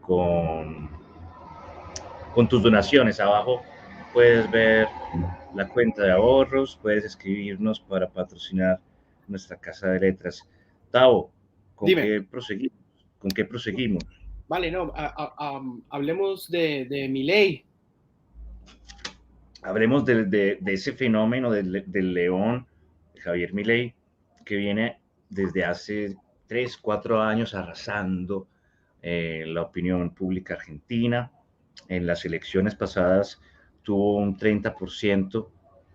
con, con tus donaciones. Abajo puedes ver la cuenta de ahorros, puedes escribirnos para patrocinar nuestra casa de letras. Tao, ¿con Dime. qué proseguimos? ¿Con qué proseguimos? Vale, no, hablemos de Milei. Hablemos de ese fenómeno del león, de Javier Milei, que viene desde hace 3, 4 años arrasando la opinión pública argentina. En las elecciones pasadas tuvo un 30%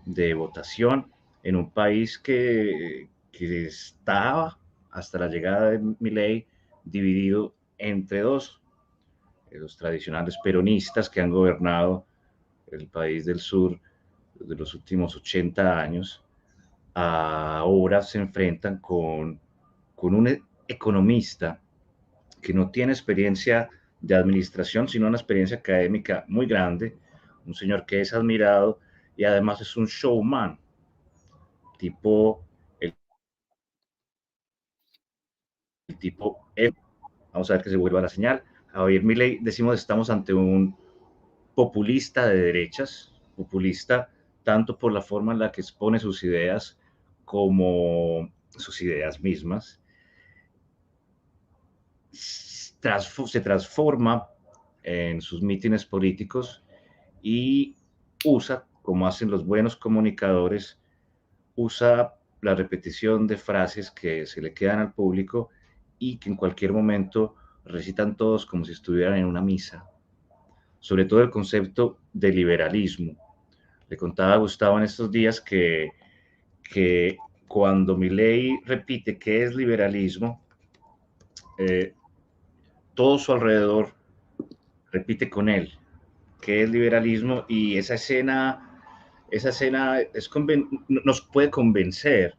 de votación en un país que estaba hasta la llegada de Milei dividido entre dos, los tradicionales peronistas que han gobernado el país del sur de los últimos 80 años, ahora se enfrentan con un economista que no tiene experiencia de administración, sino una experiencia académica muy grande, un señor que es admirado y además es un showman, tipo, el tipo, vamos a ver que se vuelva la señal. Javier Milei, decimos, estamos ante un populista de derechas, populista tanto por la forma en la que expone sus ideas como sus ideas mismas, se transforma en sus mítines políticos y usa, como hacen los buenos comunicadores, usa la repetición de frases que se le quedan al público y que en cualquier momento recitan todos como si estuvieran en una misa, sobre todo el concepto de liberalismo. Le contaba a Gustavo en estos días que cuando Milei repite qué es liberalismo, eh, todo su alrededor repite con él qué es liberalismo y esa escena nos puede convencer,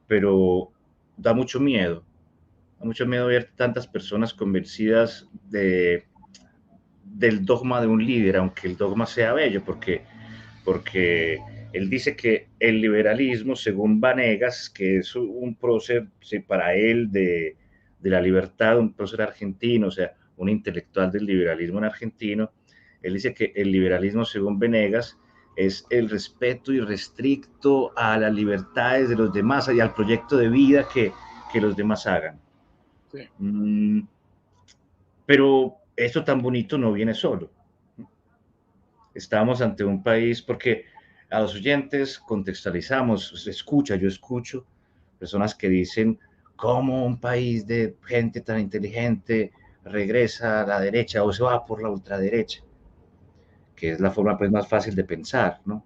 pero da mucho miedo. Da mucho miedo ver tantas personas convencidas del dogma de un líder, aunque el dogma sea bello, porque él dice que el liberalismo, según Vanegas, que es un prócer para él de la libertad, un prócer argentino, o sea, un intelectual del liberalismo en argentino, él dice que el liberalismo, según Vanegas, es el respeto irrestricto a las libertades de los demás y al proyecto de vida que los demás hagan. Sí. Mm, pero esto tan bonito no viene solo. Estamos ante un país porque a los oyentes contextualizamos, se escucha, yo escucho personas que dicen cómo un país de gente tan inteligente regresa a la derecha o se va por la ultraderecha, que es la forma pues más fácil de pensar, ¿no?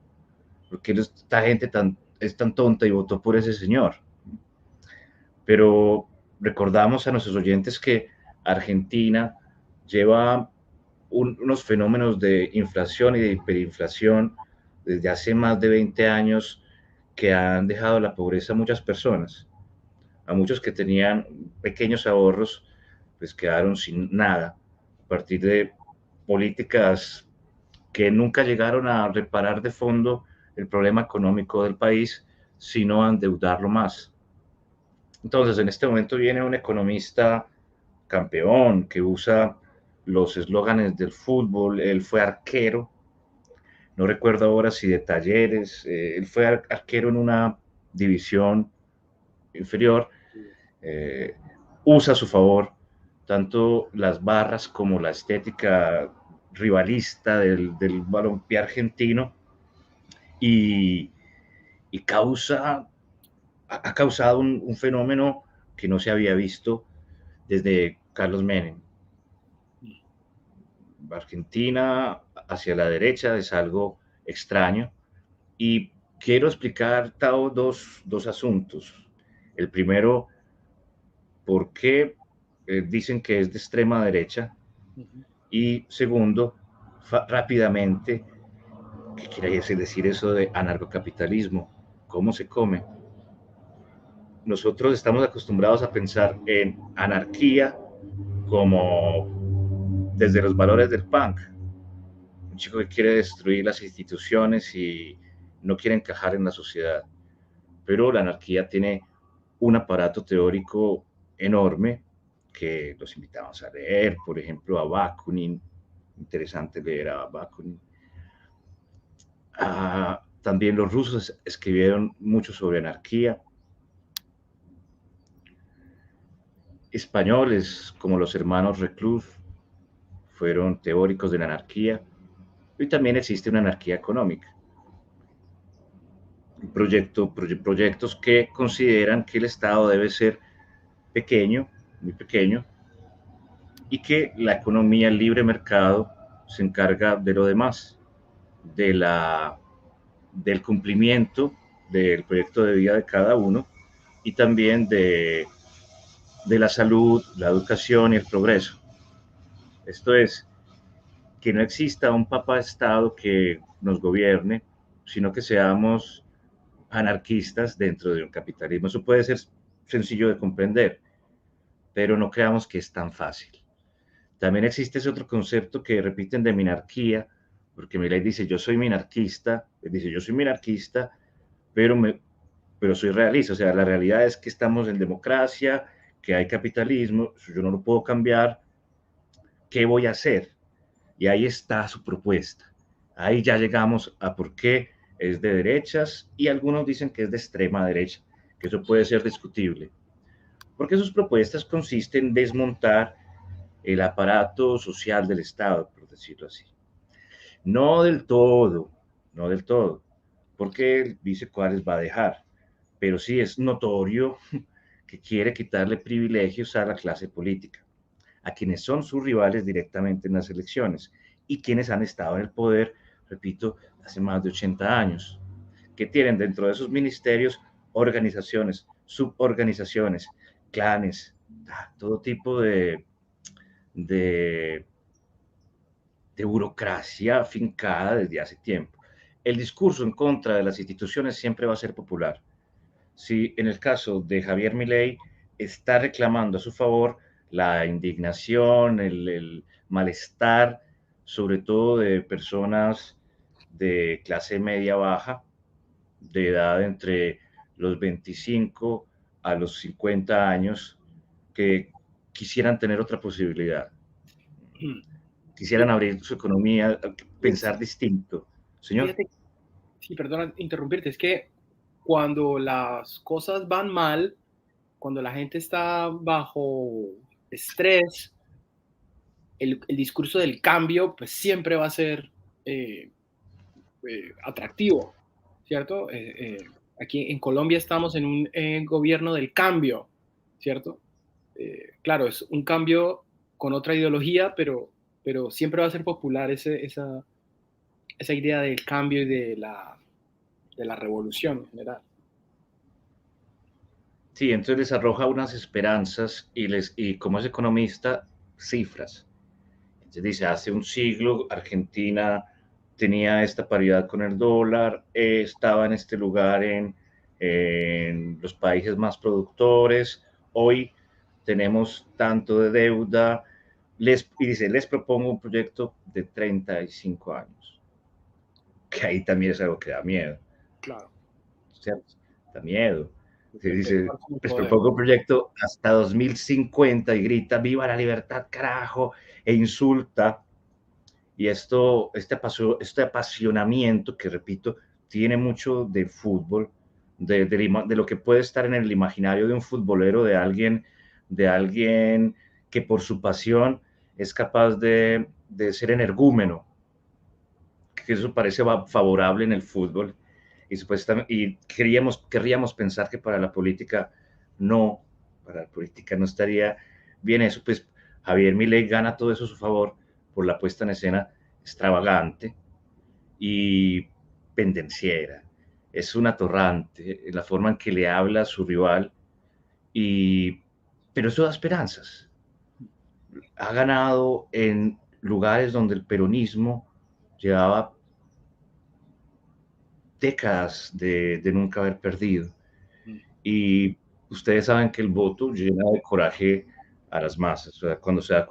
Porque esta gente es tan tonta y votó por ese señor. Pero recordamos a nuestros oyentes que Argentina lleva unos fenómenos de inflación y de hiperinflación desde hace más de 20 años que han dejado la pobreza a muchas personas. A muchos que tenían pequeños ahorros, pues quedaron sin nada a partir de políticas que nunca llegaron a reparar de fondo el problema económico del país, sino a endeudarlo más. Entonces, en este momento viene un economista campeón que usa los eslóganes del fútbol. Él fue arquero, no recuerdo ahora si de Talleres, él fue arquero en una división inferior. eh, Usa a su favor tanto las barras como la estética rivalista del balompié argentino y, y ha causado un fenómeno que no se había visto desde Carlos Menem. Argentina hacia la derecha es algo extraño y quiero explicar, Tao, dos asuntos. El primero, por qué dicen que es de extrema derecha Ujú. y segundo, rápidamente, ¿qué quiere decir eso de anarcocapitalismo? ¿Cómo se come? Nosotros estamos acostumbrados a pensar en anarquía como desde los valores del punk, un chico que quiere destruir las instituciones y no quiere encajar en la sociedad. Pero la anarquía tiene un aparato teórico enorme que los invitamos a leer, por ejemplo, a Bakunin, interesante leer a Bakunin. También los rusos escribieron mucho sobre anarquía. Españoles como los hermanos Reclus fueron teóricos de la anarquía. Y también existe una anarquía económica. Proyectos que consideran que el Estado debe ser pequeño, muy pequeño, y que la economía, el libre mercado, se encarga de lo demás, de del cumplimiento del proyecto de vida de cada uno y también de la salud, la educación y el progreso. Esto es, que no exista un papá Estado que nos gobierne, sino que seamos anarquistas dentro de un capitalismo. Eso puede ser sencillo de comprender, pero no creamos que es tan fácil. También existe ese otro concepto que repiten de minarquía, porque Milei dice, yo soy minarquista, dice, yo soy minarquista, pero, pero soy realista, o sea, la realidad es que estamos en democracia, que hay capitalismo, yo no lo puedo cambiar, ¿qué voy a hacer? Y ahí está su propuesta. Ahí ya llegamos a por qué es de derechas y algunos dicen que es de extrema derecha, que eso puede ser discutible, porque sus propuestas consisten en desmontar el aparato social del Estado, por decirlo así. No del todo, no del todo, porque él dice cuáles va a dejar, pero sí es notorio que quiere quitarle privilegios a la clase política, a quienes son sus rivales directamente en las elecciones y quienes han estado en el poder, repito, hace más de 80 años, que tienen dentro de sus ministerios organizaciones, suborganizaciones, clanes, todo tipo de, de burocracia afincada desde hace tiempo. El discurso en contra de las instituciones siempre va a ser popular. Si en el caso de Javier Milei está reclamando a su favor la indignación, el malestar, sobre todo de personas de clase media baja, de edad entre los 25 a los 50 años, que quisieran tener otra posibilidad, quisieran abrir su economía, pensar distinto. Señor. Fíjate, sí, perdona interrumpirte, es que cuando las cosas van mal, cuando la gente está bajo estrés, el discurso del cambio, pues siempre va a ser eh, atractivo, ¿cierto? Aquí en Colombia estamos en un gobierno del cambio, ¿cierto? Claro, es un cambio con otra ideología, pero siempre va a ser popular esa idea del cambio y de la revolución en general. Sí, entonces les arroja unas esperanzas y como es economista, cifras. Entonces dice, hace un siglo Argentina tenía esta paridad con el dólar, estaba en este lugar en los países más productores, hoy tenemos tanto de deuda, y dice, les propongo un proyecto de 35 años, que ahí también es algo que da miedo, Claro. ¿cierto? Da miedo. Se dice, Perpetuar su les poder. propongo un proyecto hasta 2050 y grita, viva la libertad, carajo, e insulta. Y este apasionamiento que, repito, tiene mucho de fútbol, de lo que puede estar en el imaginario de un futbolero, de alguien que por su pasión es capaz de ser energúmeno, que eso parece favorable en el fútbol. Y querríamos pensar que no, para la política no estaría bien eso, pues Javier Milei gana todo eso a su favor por la puesta en escena extravagante y pendenciera. Es un atorrante la forma en que le habla a su rival, y, pero eso da esperanzas. Ha ganado en lugares donde el peronismo llevaba décadas de nunca haber perdido. Y ustedes saben que el voto llena de coraje a las masas. O sea,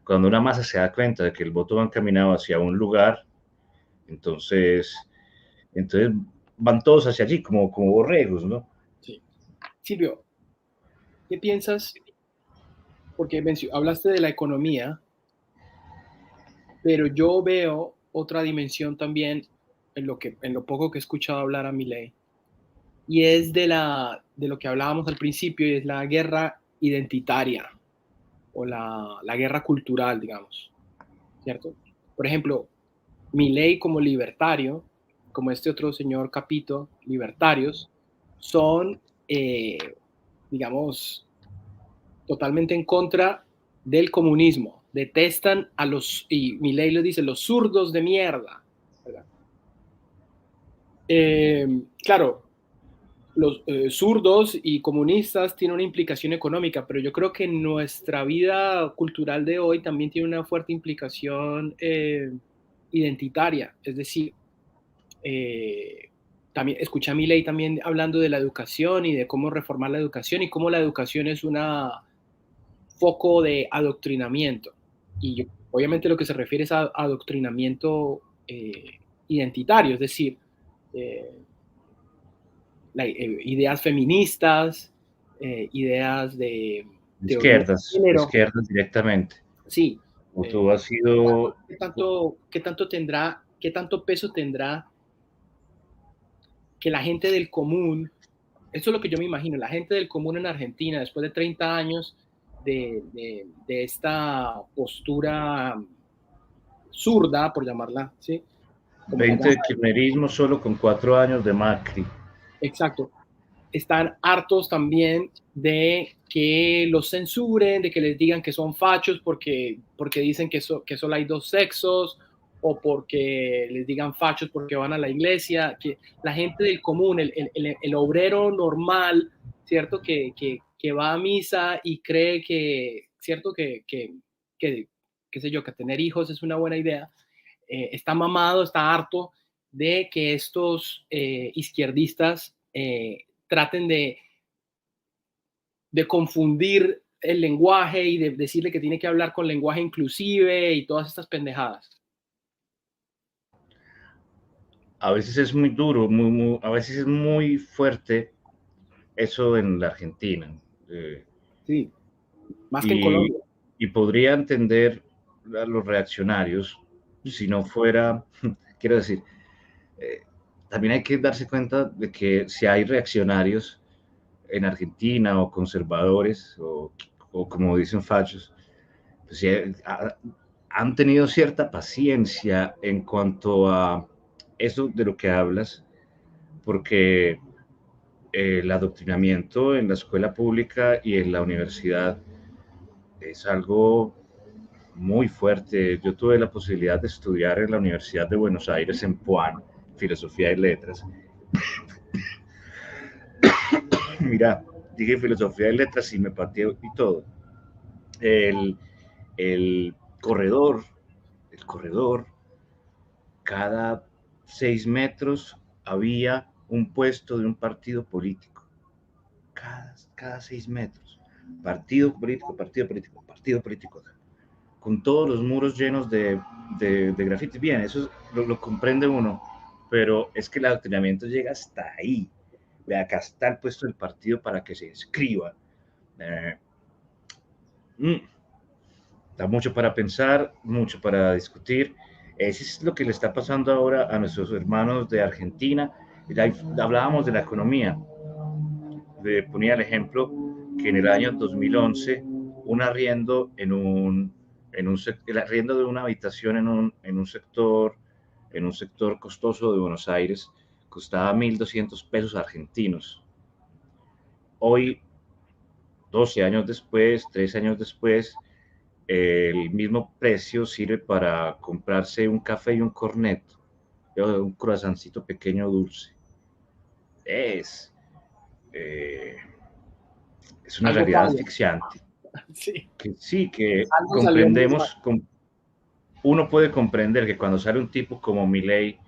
cuando una masa se da cuenta de que el voto va encaminado hacia un lugar, entonces, entonces van todos hacia allí, como borregos, ¿no? Sí. Silvio, ¿qué piensas porque hablaste de la economía, pero yo veo otra dimensión también en lo poco que he escuchado hablar a Milei, y es de lo que hablábamos al principio, y es la guerra identitaria o la guerra cultural, digamos, ¿cierto? Por ejemplo, Milei como libertario, como este otro señor Capito, libertarios, son, digamos, totalmente en contra del comunismo. Detestan a los, y Milei lo dice, los zurdos de mierda. ¿Verdad? Claro, los zurdos y comunistas tienen una implicación económica, pero yo creo que nuestra vida cultural de hoy también tiene una fuerte implicación identitaria. Es decir, también escuché a Milei también hablando de la educación y de cómo reformar la educación y cómo la educación es una foco de adoctrinamiento. Y yo, obviamente lo que se refiere es a adoctrinamiento identitario, es decir, eh, ideas feministas, ideas de teoría de De género. izquierdas directamente. Sí. O tú has sido, Qué tanto tendrá, qué tanto peso tendrá que la gente del común, eso es lo que yo me imagino, la gente del común en Argentina, después de 30 años de esta postura zurda, por llamarla, ¿sí? Como la 20 llama, de kirchnerismo solo con 4 años de Macri. exacto. Están hartos también de que los censuren, de que les digan que son fachos porque dicen que solo hay dos sexos, o porque les digan fachos porque van a la iglesia, que la gente del común, el obrero normal, ¿cierto? Que va a misa y cree que, ¿cierto? Que, qué sé yo, que tener hijos es una buena idea, está mamado, está harto de que estos izquierdistas traten de confundir el lenguaje y de decirle que tiene que hablar con lenguaje inclusive y todas estas pendejadas. A veces es muy duro, a veces es muy fuerte eso en la Argentina. Eh, Sí, más que en y, Colombia. y podría entender a los reaccionarios si no fuera, quiero decir, eh, también hay que darse cuenta de que si hay reaccionarios en Argentina o conservadores o como dicen fachos, pues sí, han tenido cierta paciencia en cuanto a eso de lo que hablas, porque el adoctrinamiento en la escuela pública y en la universidad es algo muy fuerte. Yo tuve la posibilidad de estudiar en la Universidad de Buenos Aires, en Puan, Filosofía y Letras. Mira, dije Filosofía y Letras y me pateé y todo. El, el corredor, el corredor, cada 6 metros había un puesto de un partido político. Cada 6 metros. Partido político, partido político, partido político. Con todos los muros llenos de grafitis. Bien, eso lo comprende uno, pero es que el adoctrinamiento llega hasta ahí. De acá está el puesto del partido para que se inscriba. Eh, mm, Da mucho para pensar, mucho para discutir. Eso es lo que le está pasando ahora a nuestros hermanos de Argentina. Hablábamos de la economía. Ponía el ejemplo que en el año 2011 un arriendo el arriendo de una habitación en un sector costoso de Buenos Aires costaba 1.200 pesos argentinos. Hoy, 12 años después, 13 años después, el mismo precio sirve para comprarse un café y un corneto, un croissancito pequeño dulce. Es, eh, es una Algo realidad falla. asfixiante. Sí, Que sí, que algo salió muy mal. comprendemos, uno puede comprender que cuando sale un tipo como Milei,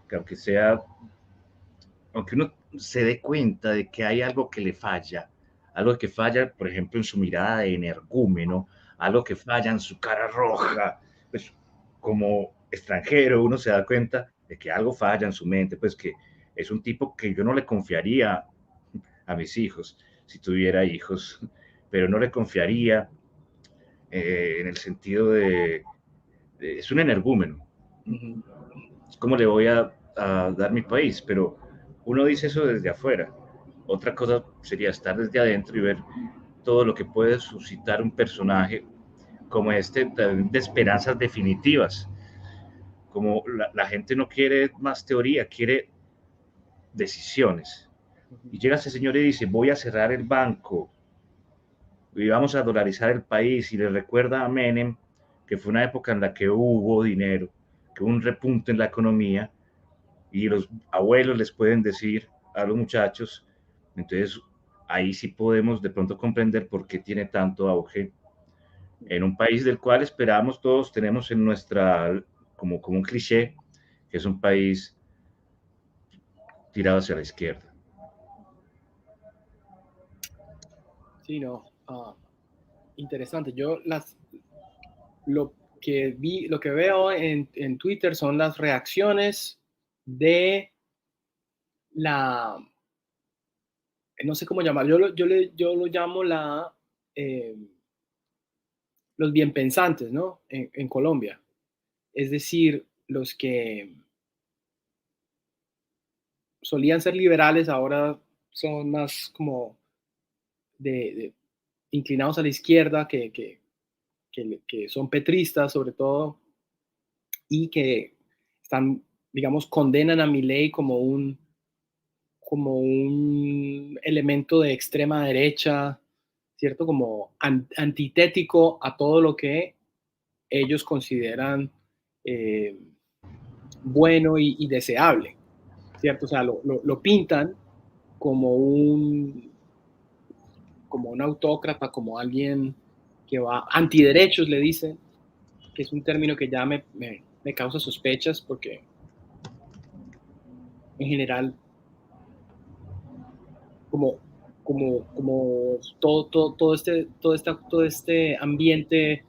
que aunque sea, aunque uno se dé cuenta de que hay algo que le falla, algo que falla, por ejemplo, en su mirada de energúmeno, algo que falla en su cara roja, pues como extranjero uno se da cuenta de que algo falla en su mente, pues que es un tipo que yo no le confiaría a mis hijos si tuviera hijos, pero no le confiaría en el sentido es un energúmeno. Ujú. ¿Cómo le voy a dar mi país? Pero uno dice eso desde afuera. Otra cosa sería estar desde adentro y ver todo lo que puede suscitar un personaje como este de esperanzas definitivas. Como la gente no quiere más teoría, quiere decisiones. Ujú. Y llega ese señor y dice, voy a cerrar el banco y vamos a dolarizar el país. Y le recuerda a Menem que fue una época en la que hubo dinero, que hubo un repunte en la economía y los abuelos les pueden decir a los muchachos, entonces ahí sí podemos de pronto comprender por qué tiene tanto auge en un país del cual esperamos todos, tenemos en nuestra, como un cliché, que es un país tirado hacia la izquierda. Sí, no. Interesante. Lo lo que veo en Twitter son las reacciones de la, no sé cómo llamar, yo lo llamo eh, los bien pensantes, ¿no? En Colombia. Es decir, los que solían ser liberales ahora son más como de inclinados a la izquierda, que son petristas sobre todo, y que están, digamos, condenan a Milei como un elemento de extrema derecha, ¿cierto? Como antitético a todo lo que ellos consideran eh, bueno y deseable, ¿cierto? O sea, lo pintan como como un autócrata, como alguien que va antiderechos, le dicen, que es un término que ya me causa sospechas porque en general, como, como todo este ambiente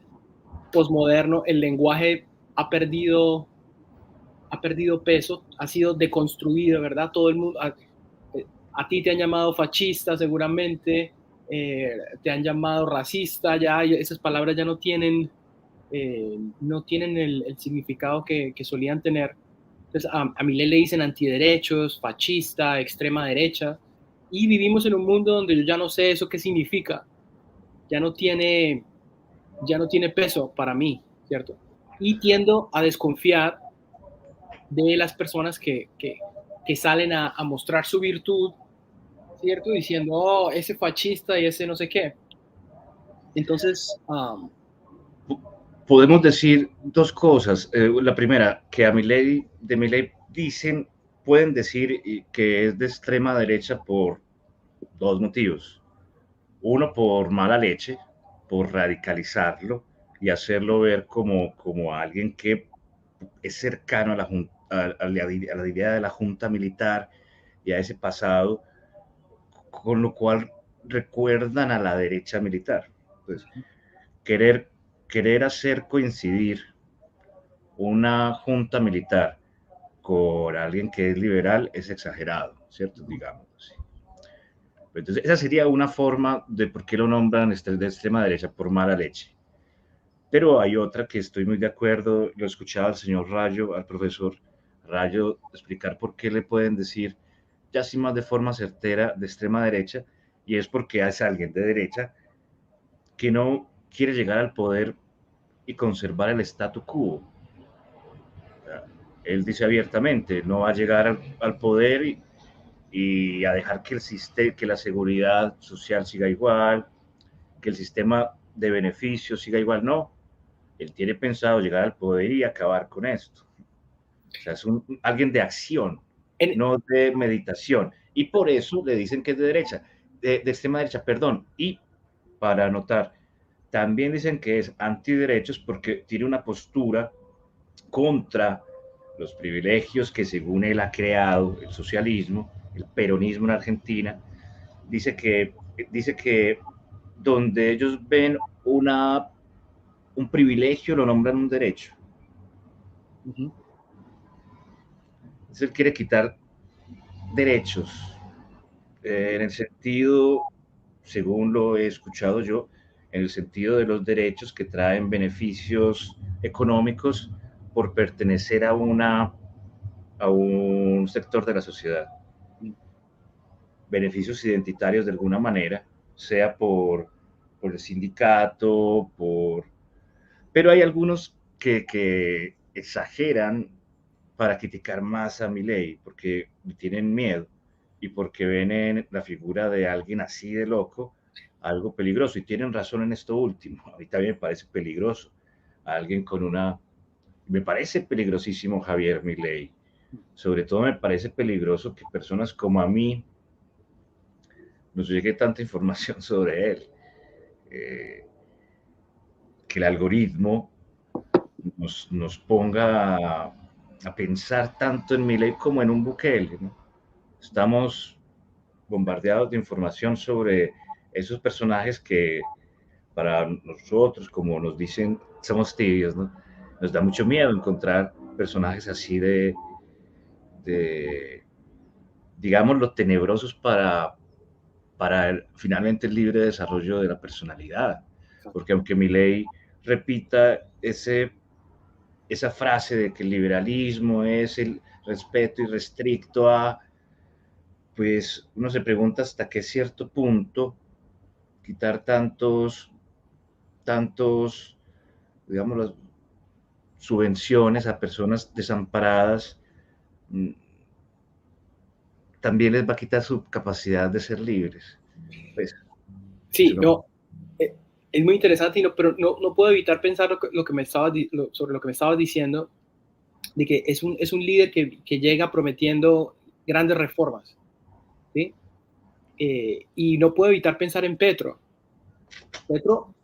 posmoderno, el lenguaje ha ha perdido peso, ha sido deconstruido, ¿verdad? Todo el mundo, a ti te han llamado fascista seguramente, te han llamado racista, ya esas palabras ya no tienen el significado que solían tener. Entonces, a Milei le dicen antiderechos, fascista, extrema derecha, y vivimos en un mundo donde yo ya no sé eso qué significa, ya no tiene, ya no tiene peso para mí, ¿cierto? Y tiendo a desconfiar de las personas que salen a mostrar su virtud, ¿cierto? Diciendo, oh, ese fascista y ese no sé qué. Entonces, Podemos decir dos cosas. La primera, que a de Milei dicen, pueden decir que es de extrema derecha por dos motivos. Uno, por mala leche, por radicalizarlo y hacerlo ver como alguien que es cercano a la idea de la junta militar y a ese pasado, con lo cual recuerdan a la derecha militar. Entonces, querer, querer hacer coincidir una junta militar con alguien que es liberal es exagerado, ¿cierto? Digamos así. Entonces, esa sería una forma de por qué lo nombran de extrema derecha, por mala leche. Pero hay otra que estoy muy de acuerdo, lo escuchaba al señor Rayo, al profesor Rayo, explicar por qué le pueden decir, ya sí más de forma certera, de extrema derecha, y es porque es alguien de derecha que no quiere llegar al poder y conservar el statu quo. Él dice abiertamente, no va a llegar al poder y a dejar que el sistema, que la seguridad social siga igual, que el sistema de beneficios siga igual. No, él tiene pensado llegar al poder y acabar con esto. O sea, es alguien de acción, en, no de meditación. Y por eso le dicen que es de derecha, de extrema derecha, perdón. Y para anotar, también dicen que es antiderechos porque tiene una postura contra los privilegios que según él ha creado el socialismo, el peronismo en Argentina, dice que donde ellos ven un privilegio lo nombran un derecho. uh-huh. Entonces él quiere quitar derechos en el sentido, según lo he escuchado yo, en el sentido de los derechos que traen beneficios económicos por pertenecer a un sector de la sociedad. Beneficios identitarios de alguna manera, sea por el sindicato, pero hay algunos que exageran para criticar más a Milei, porque tienen miedo y porque ven en la figura de alguien así de loco algo peligroso. Y tienen razón en esto último. A mí también me parece peligroso. Alguien con una... Me parece peligrosísimo Javier Milei. Sobre todo me parece peligroso que personas como a mí nos llegue tanta información sobre él. Eh, que el algoritmo nos ponga a pensar tanto en Milei como en un Bukele, ¿no? Estamos bombardeados de información sobre esos personajes que para nosotros, como nos dicen, somos tibios, ¿no? Nos da mucho miedo encontrar personajes así de digámoslo, tenebrosos finalmente el libre desarrollo de la personalidad. Porque aunque Milei repita esa frase de que el liberalismo es el respeto irrestricto a, pues uno se pregunta hasta qué cierto punto quitar tantos, digamos, las subvenciones a personas desamparadas, también les va a quitar su capacidad de ser libres. Pues, Sí, no, no, es muy interesante, pero no puedo evitar pensar lo que me sobre lo que me estabas diciendo, de que es un líder que llega prometiendo grandes reformas, ¿sí? Y no puedo evitar pensar en Petro. Petro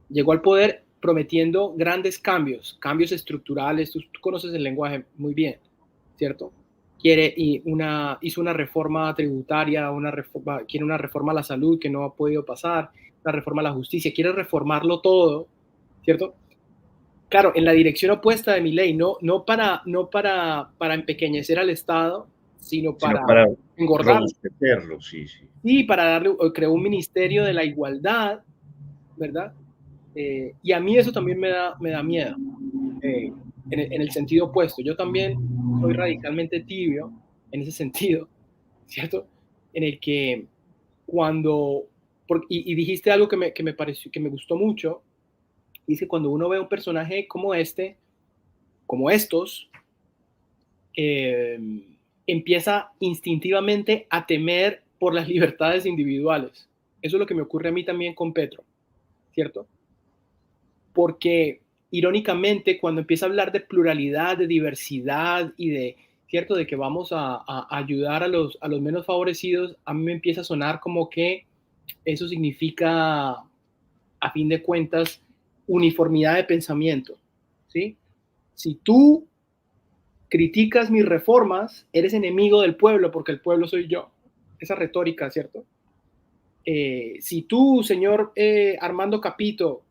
llegó al poder prometiendo grandes cambios, cambios estructurales. Tú conoces el lenguaje muy bien, ¿cierto? Hizo una reforma tributaria, quiere una reforma a la salud que no ha podido pasar, una reforma a la justicia, quiere reformarlo todo, ¿cierto? Claro, en la dirección opuesta de mi ley, para empequeñecer al Estado, sino sino para para engordar. robustecerlo, sí, sí. Y para darle, creó un ministerio de la igualdad, ¿verdad? Y a mí eso también me da miedo, en el sentido opuesto. Yo también soy radicalmente tibio en ese sentido, ¿cierto? En el que cuando, y dijiste algo que me pareció, que me gustó mucho, dice cuando uno ve un personaje como este, como estos, eh, empieza instintivamente a temer por las libertades individuales. Eso es lo que me ocurre a mí también con Petro, ¿cierto? Porque irónicamente cuando empieza a hablar de pluralidad, de diversidad y de, ¿cierto? De que vamos a ayudar a los menos favorecidos, a mí me empieza a sonar como que eso significa, a fin de cuentas, uniformidad de pensamiento, ¿sí? Si tú criticas mis reformas, eres enemigo del pueblo porque el pueblo soy yo. Esa retórica, ¿cierto? Si tú, señor Armando Capito,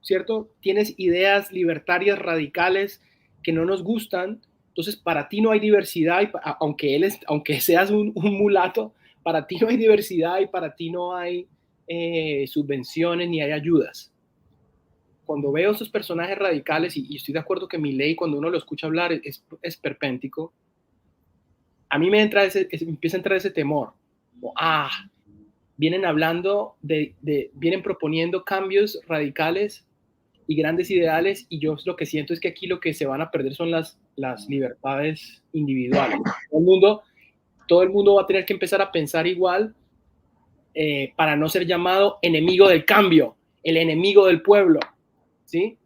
¿cierto? Tienes ideas libertarias radicales que no nos gustan, entonces para ti no hay diversidad, aunque seas un mulato, para ti no hay diversidad y para ti no hay subvenciones ni hay ayudas. Cuando veo esos personajes radicales, y estoy de acuerdo que mi ley, cuando uno lo escucha hablar, es esperpéntico, a mí empieza a entrar ese temor. Vienen hablando vienen proponiendo cambios radicales y grandes ideales, y yo lo que siento es que aquí lo que se van a perder son las libertades individuales. Todo el mundo va a tener que empezar a pensar igual, para no ser llamado enemigo del cambio, el enemigo del pueblo, ¿sí?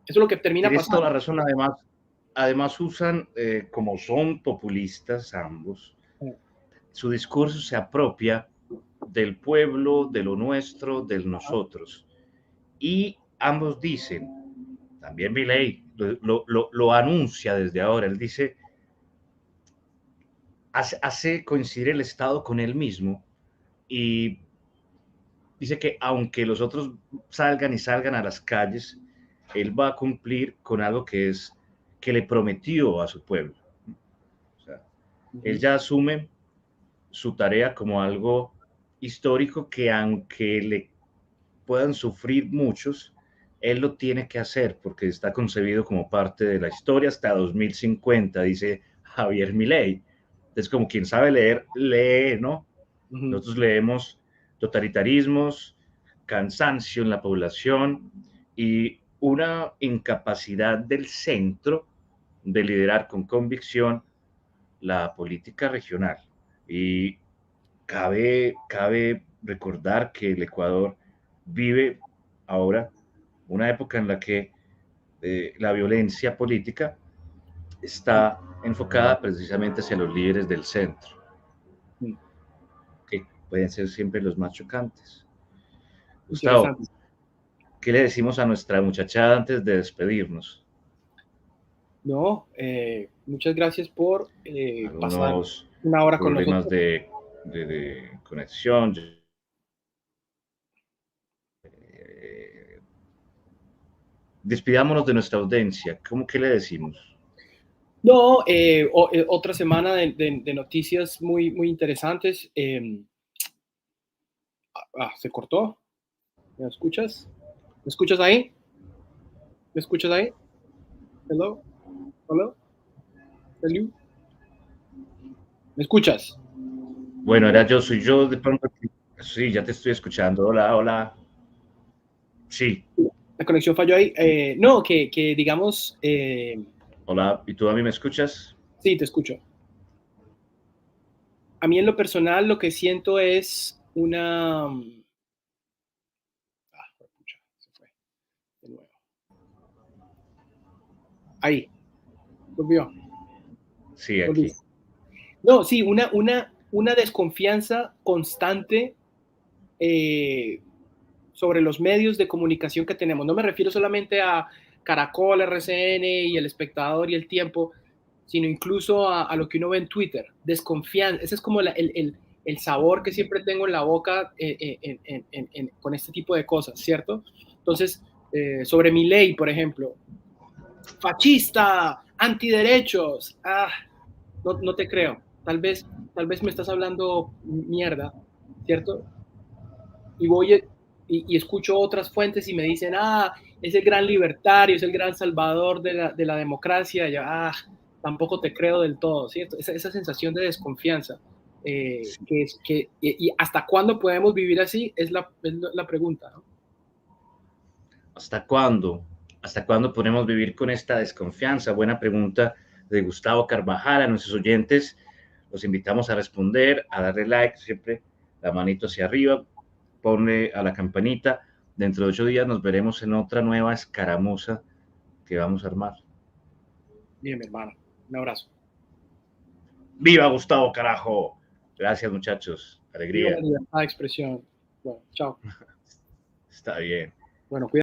Eso es lo que termina Tienes toda la pasando. razón, además usan, como son populistas ambos, su discurso se apropia del pueblo, de lo nuestro, del nosotros. Y ambos dicen, también Milei lo anuncia desde ahora, él dice, hace coincidir el Estado con él mismo y dice que aunque los otros salgan a las calles, él va a cumplir con algo que le prometió a su pueblo. O sea, él ya asume su tarea como algo histórico que aunque le puedan sufrir muchos, él lo tiene que hacer porque está concebido como parte de la historia hasta 2050, dice Javier Milei. Es como quien sabe leer, lee, ¿no? Ujú. Nosotros leemos totalitarismos, cansancio en la población y una incapacidad del centro de liderar con convicción la política regional. Y cabe recordar que el Ecuador vive ahora una época en la que la violencia política Sí, está enfocada precisamente hacia los líderes del centro, sí. que pueden ser siempre los más chocantes. Gustavo, Interesante. ¿qué le decimos a nuestra muchachada antes de despedirnos? No, muchas gracias por pasar Algunos una hora con problemas nosotros. de conexión. Eh, Despidámonos de nuestra audiencia. ¿Cómo que le decimos? No, otra semana de noticias muy, muy interesantes. Se cortó. ¿Me escuchas? ¿Me escuchas ahí? ¿Me escuchas ahí? Hello, hello, hello. ¿Me escuchas? Bueno, era yo, soy yo, de pronto. Sí, ya te estoy escuchando. Hola, hola. Sí, La conexión falló ahí. No, que digamos, hola. ¿Y tú a mí me escuchas? sí, te escucho. A mí en lo personal lo que siento es una... pucha, se fue de nuevo. Ahí, volvió. Sí, aquí. Volviste. No, sí, una desconfianza constante eh, sobre los medios de comunicación que tenemos. No me refiero solamente a Caracol, RCN y El Espectador y El Tiempo, sino incluso a lo que uno ve en Twitter. Desconfianza. Ese es como el sabor que siempre tengo en la boca con este tipo de cosas, ¿cierto? Entonces, sobre mi ley, por ejemplo, fascista, antiderechos, no, no te creo. Tal vez me estás hablando mierda, ¿cierto? Y voy y escucho otras fuentes y me dicen, es el gran libertario, es el gran salvador de la democracia. Y yo, tampoco te creo del todo, ¿cierto? Esa sensación de desconfianza. Sí. Y hasta cuándo podemos vivir así es la pregunta, ¿no? ¿Hasta cuándo? ¿Hasta cuándo podemos vivir con esta desconfianza? Buena pregunta de Gustavo Carvajal. A nuestros oyentes los invitamos a responder, a darle like, siempre la manito hacia arriba, ponle a la campanita. Dentro de 8 días nos veremos en otra nueva escaramuza que vamos a armar. Bien, mi hermano. Un abrazo. ¡Viva Gustavo, carajo! Gracias, muchachos. Viva la Alegría. libertad de expresión. Bueno, chao. Está bien. Bueno, cuídate.